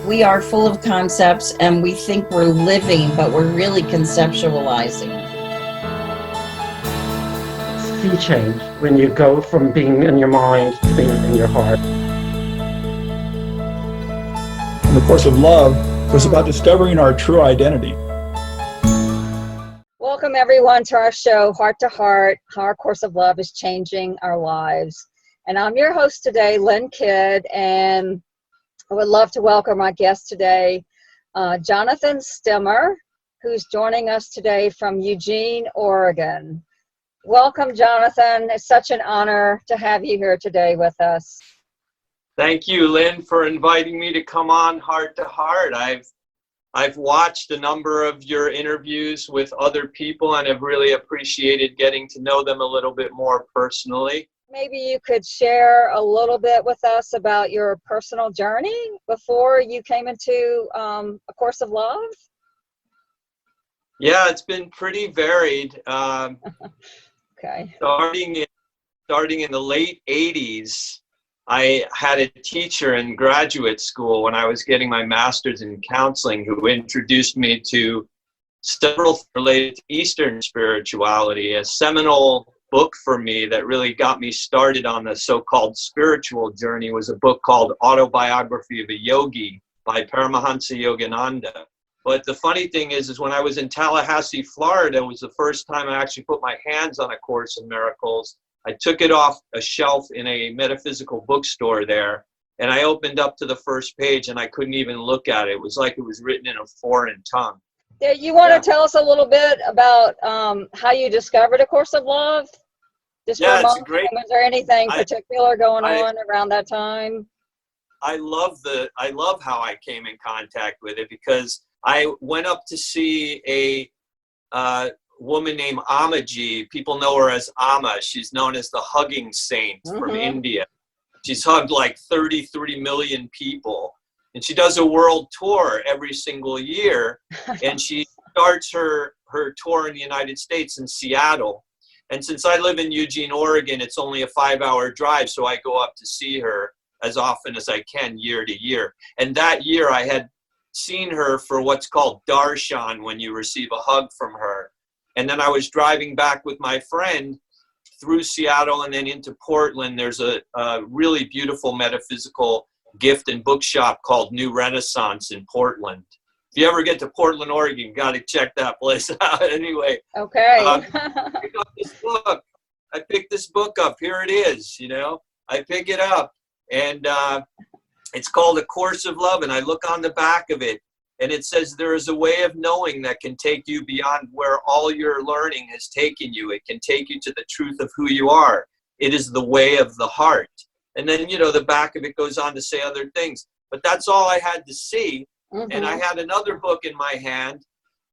We are full of concepts and we think we're living, but we're really conceptualizing. Sea change when you go from being in your mind to being in your heart. And the Course of Love was about discovering our true identity. Welcome everyone to our show, Heart to Heart, How Our Course of Love is Changing Our Lives. And I'm your host today, Lynn Kidd, and I would love to welcome our guest today, Jonathan Stemmer, who's joining us today from Eugene, Oregon. Welcome, Jonathan. It's such an honor to have you here today with us. Thank you, Lynn, for inviting me to come on Heart to Heart. I've watched a number of your interviews with other people and have really appreciated getting to know them a little bit more personally. Maybe you could share a little bit with us about your personal journey before you came into A Course of Love? Yeah, it's been pretty varied. Okay. Starting in the late 80s, I had a teacher in graduate school when I was getting my master's in counseling who introduced me to several related to Eastern spirituality. A seminal book for me that really got me started on the so-called spiritual journey was a book called Autobiography of a Yogi by Paramahansa Yogananda. But the funny thing is when I was in Tallahassee, Florida, it was the first time I actually put my hands on A Course in Miracles. I took it off a shelf in a metaphysical bookstore there, and I opened up to the first page and I couldn't even look at it. It was like it was written in a foreign tongue. Yeah, you want to tell us a little bit about how you discovered A Course of Love? Just yeah, it's great. Was there anything particular going on around that time? I love how I came in contact with it because I went up to see a woman named Amma. People know her as Amma. She's known as the hugging saint from India. She's hugged like 33 million people. And she does a world tour every single year. And she starts her tour in the United States in Seattle. And since I live in Eugene, Oregon, it's only a 5-hour drive. So I go up to see her as often as I can year to year. And that year I had seen her for what's called darshan, when you receive a hug from her. And then I was driving back with my friend through Seattle and then into Portland. There's a really beautiful metaphysical gift and bookshop called New Renaissance in Portland. If you ever get to Portland, Oregon, you got to check that place out. Anyway, okay. Pick up this book. I picked this book up. Here it is. I pick it up, and it's called A Course of Love. And I look on the back of it, and it says there is a way of knowing that can take you beyond where all your learning has taken you. It can take you to the truth of who you are. It is the way of the heart. And then, the back of it goes on to say other things. But that's all I had to see. And I had another book in my hand.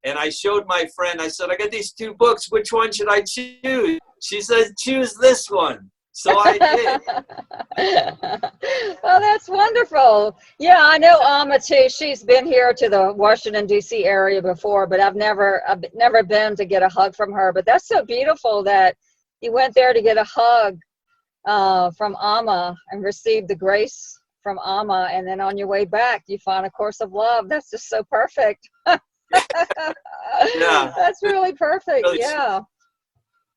And I showed my friend, I said, I got these two books. Which one should I choose? She said, choose this one. So I did. Oh, that's wonderful. Yeah, I know Amma too. She's been here to the Washington, D.C. area before, but I've never been to get a hug from her. But that's so beautiful that you went there to get a hug from Amma and received the grace from Amma, and then on your way back you find A Course of Love. That's just so perfect. Yeah, that's really perfect. Really, yeah.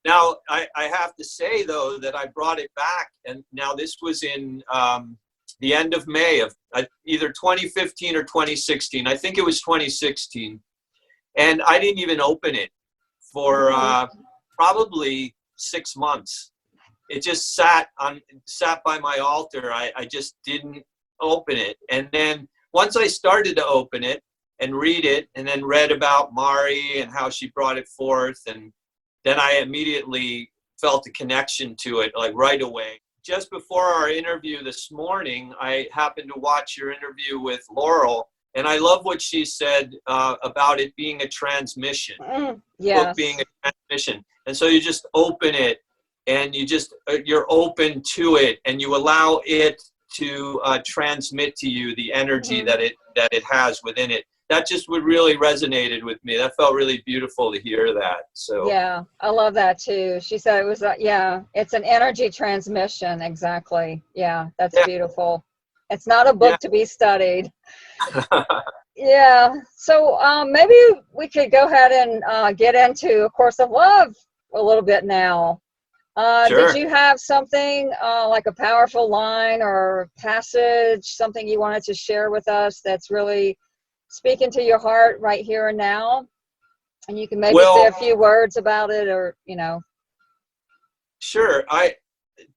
Now I have to say though that I brought it back, and now this was in the end of May of either 2015 or 2016. I think it was 2016, and I didn't even open it for probably 6 months. It just sat by my altar. I just didn't open it. And then once I started to open it and read it, and then read about Mari and how she brought it forth, and then I immediately felt a connection to it, like right away. Just before our interview this morning, I happened to watch your interview with Laurel, and I love what she said about it being a transmission. Yes. Book being a transmission. And so you just open it, and you're open to it, and you allow it to transmit to you the energy that it has within it. That just really resonated with me. That felt really beautiful to hear that. So yeah, I love that too. She said it was it's an energy transmission. Exactly. Yeah, that's beautiful. It's not a book Yeah. to be studied. Yeah. So maybe we could go ahead and get into A Course of Love a little bit now. Sure. Did you have something like a powerful line or passage, something you wanted to share with us that's really speaking to your heart right here and now? And you can maybe say a few words about it, or, you know. Sure.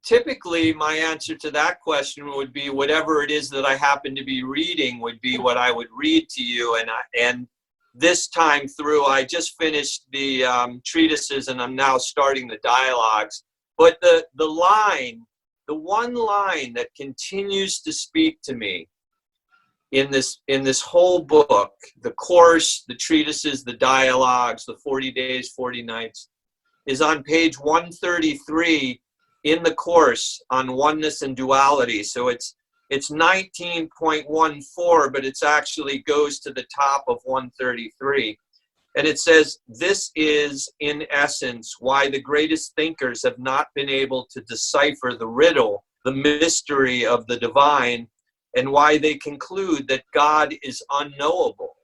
Typically my answer to that question would be whatever it is that I happen to be reading would be what I would read to you. And this time through, I just finished the treatises and I'm now starting the dialogues. But the one line that continues to speak to me in this whole book, the course, the treatises, the dialogues, the 40 days, 40 nights, is on page 133 in the course on oneness and duality. So it's 19.14, but it's actually goes to the top of 133. And it says, this is, in essence, why the greatest thinkers have not been able to decipher the riddle, the mystery of the divine, and why they conclude that God is unknowable.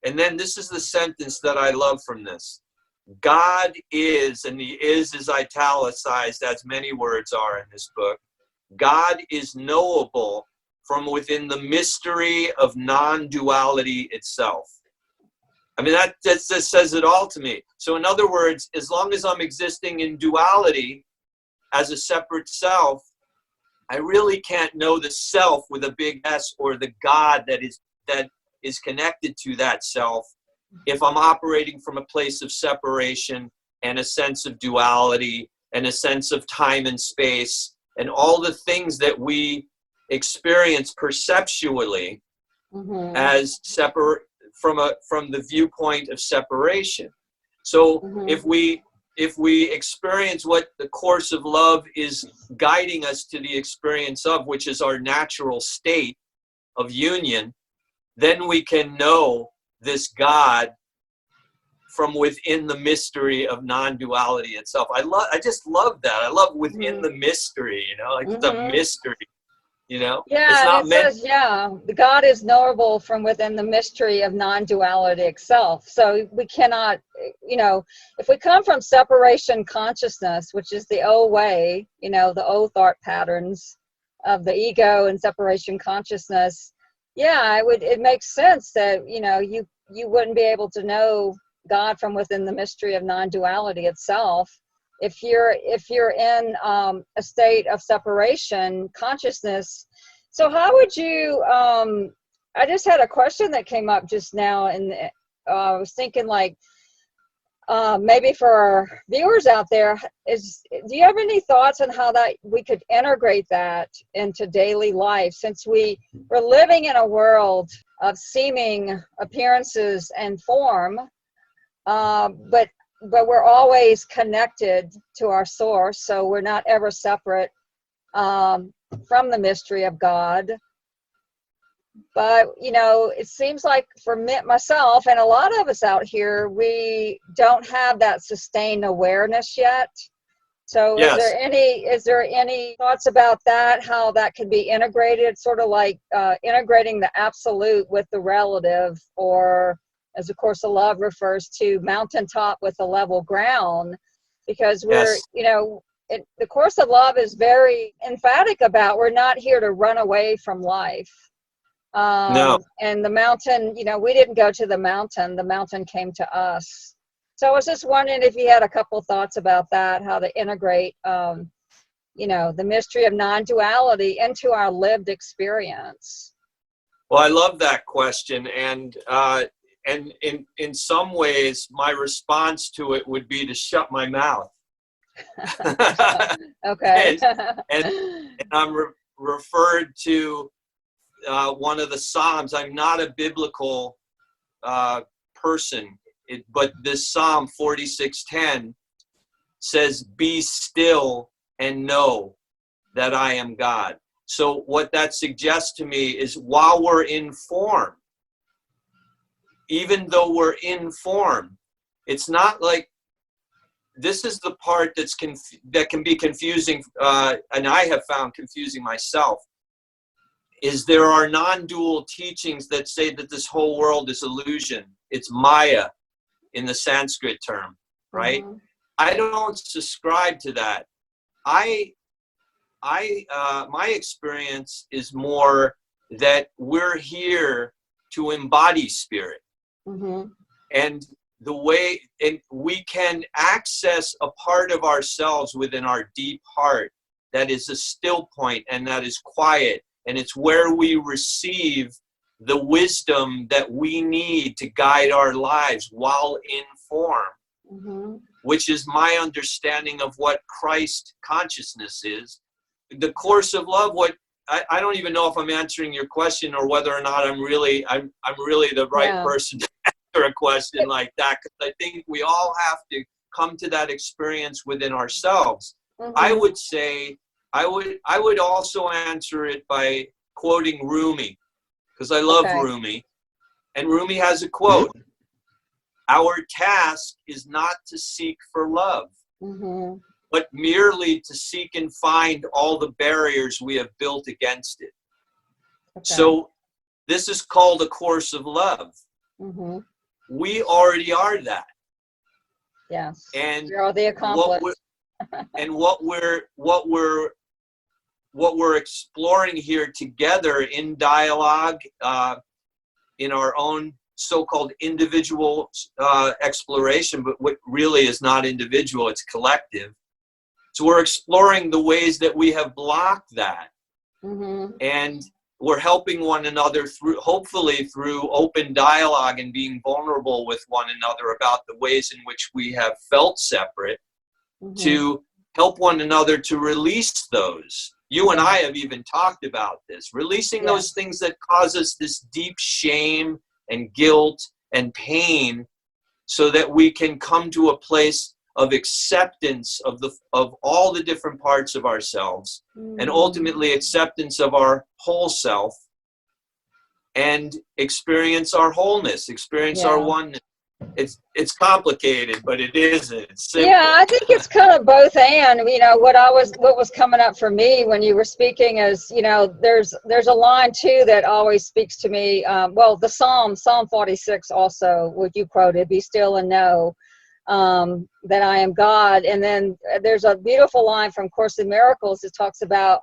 And then this is the sentence that I love from this. God is, and the is italicized, as many words are in this book. God is knowable from within the mystery of non-duality itself. I mean, that just says it all to me. So in other words, as long as I'm existing in duality as a separate self, I really can't know the self with a big S or the God that is connected to that self if I'm operating from a place of separation and a sense of duality and a sense of time and space and all the things that we experience perceptually as separate from the viewpoint of separation. So if we experience what the course of love is guiding us to the experience of, which is our natural state of union, then we can know this God from within the mystery of non-duality itself. I just love that. I love within the mystery, like it's a mystery, Yeah, it's not and it meant. says, the God is knowable from within the mystery of non-duality itself. So we cannot, if we come from separation consciousness, which is the old way, the old thought patterns of the ego and separation consciousness, it makes sense that, you wouldn't be able to know God from within the mystery of non-duality itself if you're in a state of separation consciousness. So how would you I just had a question that came up just now, and I was thinking, like, maybe for our viewers out there, do you have any thoughts on how that we could integrate that into daily life, since we're living in a world of seeming appearances and form, but we're always connected to our source, so we're not ever separate from the mystery of God. But, it seems like for myself and a lot of us out here, we don't have that sustained awareness yet. So Yes. is there any thoughts about that, how that could be integrated, sort of like integrating the absolute with the relative, or as A Course of Love refers to, mountaintop with a level ground? Because we're, Yes. the Course of Love is very emphatic about we're not here to run away from life. No. And the mountain, we didn't go to the mountain came to us. So I was just wondering if you had a couple thoughts about that, how to integrate, the mystery of non-duality into our lived experience. Well, I love that question. And in some ways, my response to it would be to shut my mouth. Okay. and I'm referred to one of the Psalms. I'm not a biblical person, but this Psalm 46:10 says, "Be still and know that I am God." So what that suggests to me is, while we're in form, even though we're in form, it's not like, this is the part that can be confusing, and I have found confusing myself. is there are non-dual teachings that say that this whole world is illusion. It's Maya in the Sanskrit term, right? Mhm. I don't subscribe to that. My experience is more that we're here to embody spirit. Mhm. And and we can access a part of ourselves within our deep heart that is a still point and that is quiet. And it's where we receive the wisdom that we need to guide our lives while in form, Mhm. which is my understanding of what Christ consciousness is. The course of love, I don't even know if I'm answering your question or whether or not I'm really the right Yeah. person to answer a question like that, because I think we all have to come to that experience within ourselves. I Mhm. would say I would also answer it by quoting Rumi, because I love Okay. Rumi, and Rumi has a quote: "Our task is not to seek for love, Mhm. but merely to seek and find all the barriers we have built against it." Okay. So this is called a course of love. Mhm. We already are that. Yes. And You're all the what accomplished. we're exploring here together in dialogue, in our own so-called individual exploration, but what really is not individual, it's collective. So we're exploring the ways that we have blocked that. Mhm. And we're helping one another through, hopefully through open dialogue and being vulnerable with one another about the ways in which we have felt separate, Mhm. to help one another to release those. You and Yeah. I have even talked about this, releasing Yeah. those things that cause us this deep shame and guilt and pain, so that we can come to a place of acceptance of all the different parts of ourselves, and ultimately acceptance of our whole self, and experience our wholeness, experience our Yeah. oneness. It's complicated, but it isn't. It's simple. Yeah, I think it's kind of both and. What was coming up for me when you were speaking is, there's a line too that always speaks to me. Well, the Psalm 46 also, what you quoted, "Be still and know that I am God." And then there's a beautiful line from Course in Miracles that talks about,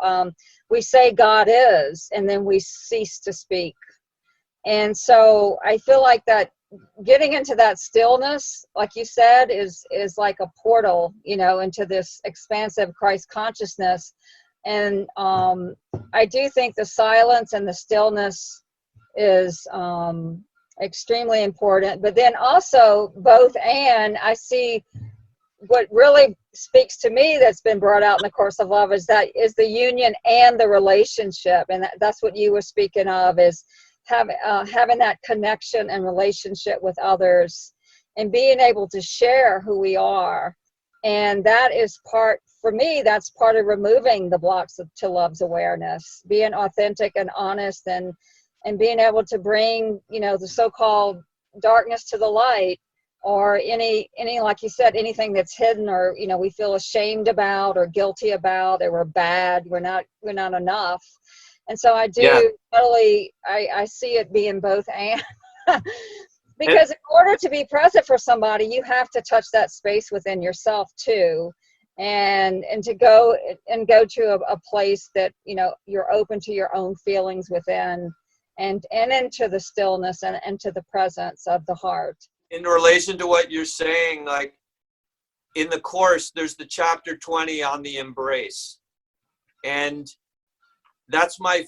we say God is, and then we cease to speak. And so I feel like that getting into that stillness, like you said, is like a portal, into this expansive Christ consciousness. And I do think the silence and the stillness is extremely important. But then also both, and I see what really speaks to me that's been brought out in the Course of Love is the union and the relationship. And that's what you were speaking of, is having that connection and relationship with others and being able to share who we are. And that is for me, that's part of removing the blocks to love's awareness, being authentic and honest, and being able to bring, the so-called darkness to the light, or any, like you said, anything that's hidden, or, we feel ashamed about or guilty about, or we're bad, we're not enough. And so I do totally, I see it being both and. Because in order to be present for somebody, you have to touch that space within yourself too, and to go to a place that, you're open to your own feelings within, and into the stillness and into the presence of the heart. In relation to what you're saying, like in the Course, there's the chapter 20 on the embrace. And that's I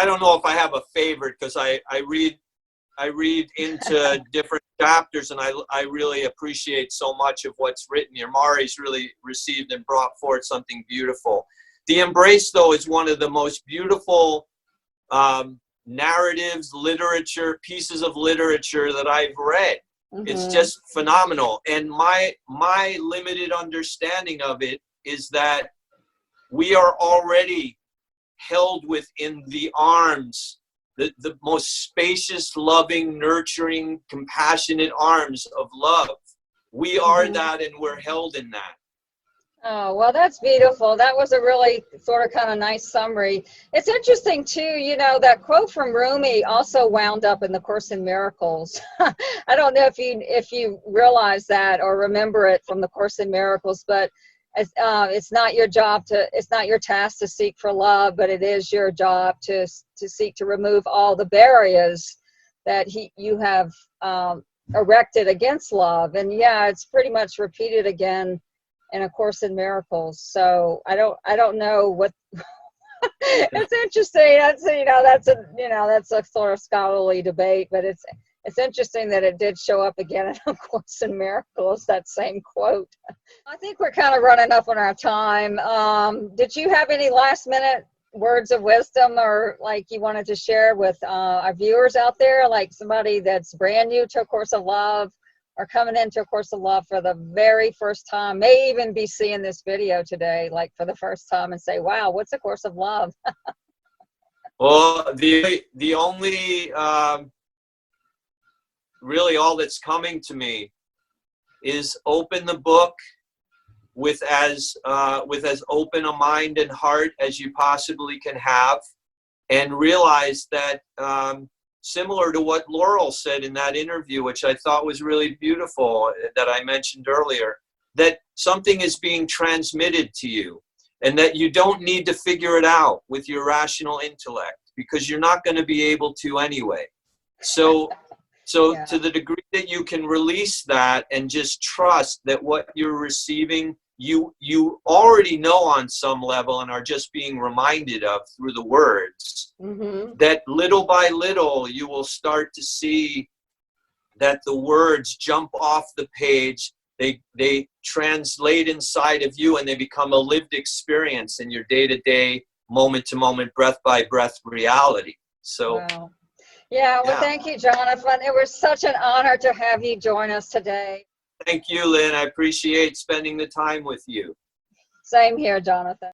don't know if I have a favorite, because I read into different chapters, and I really appreciate so much of what's written here. Mari's really received and brought forth something beautiful. The embrace, though, is one of the most beautiful narratives, literature, pieces of literature that I've read. Mm-hmm. It's just phenomenal. And my limited understanding of it is that we are already held within the arms, the most spacious, loving, nurturing, compassionate arms of love. We are that, and we're held in that. Oh, well, that's beautiful. That was a really sort of kind of nice summary. It's interesting too, that quote from Rumi also wound up in the Course in Miracles. I don't know if you realize that or remember it from the Course in Miracles, but it's not your it's not your task to seek for love, but it is your job to seek to remove all the barriers that you have erected against love. And yeah, it's pretty much repeated again in A Course in Miracles. So I don't know what it's interesting. That's a sort of scholarly debate, but it's interesting that it did show up again in A Course in Miracles, that same quote. I think we're kind of running up on our time. Did you have any last minute words of wisdom or like you wanted to share with our viewers out there, like somebody that's brand new to A Course of Love or coming into A Course of Love for the very first time, may even be seeing this video today, like for the first time, and say, wow, what's A Course of Love? Well, the only, really all that's coming to me is open the book with as open a mind and heart as you possibly can have, and realize that, similar to what Laurel said in that interview, which I thought was really beautiful, that I mentioned earlier, that something is being transmitted to you and that you don't need to figure it out with your rational intellect, because you're not going to be able to anyway. So Yeah. to the degree that you can release that and just trust that what you're receiving, you already know on some level and are just being reminded of through the words, that little by little you will start to see that the words jump off the page, they translate inside of you, and they become a lived experience in your day-to-day, moment-to-moment, breath-by-breath reality. So Wow. Yeah, well, thank you, Jonathan. It was such an honor to have you join us today. Thank you, Lynn. I appreciate spending the time with you. Same here, Jonathan.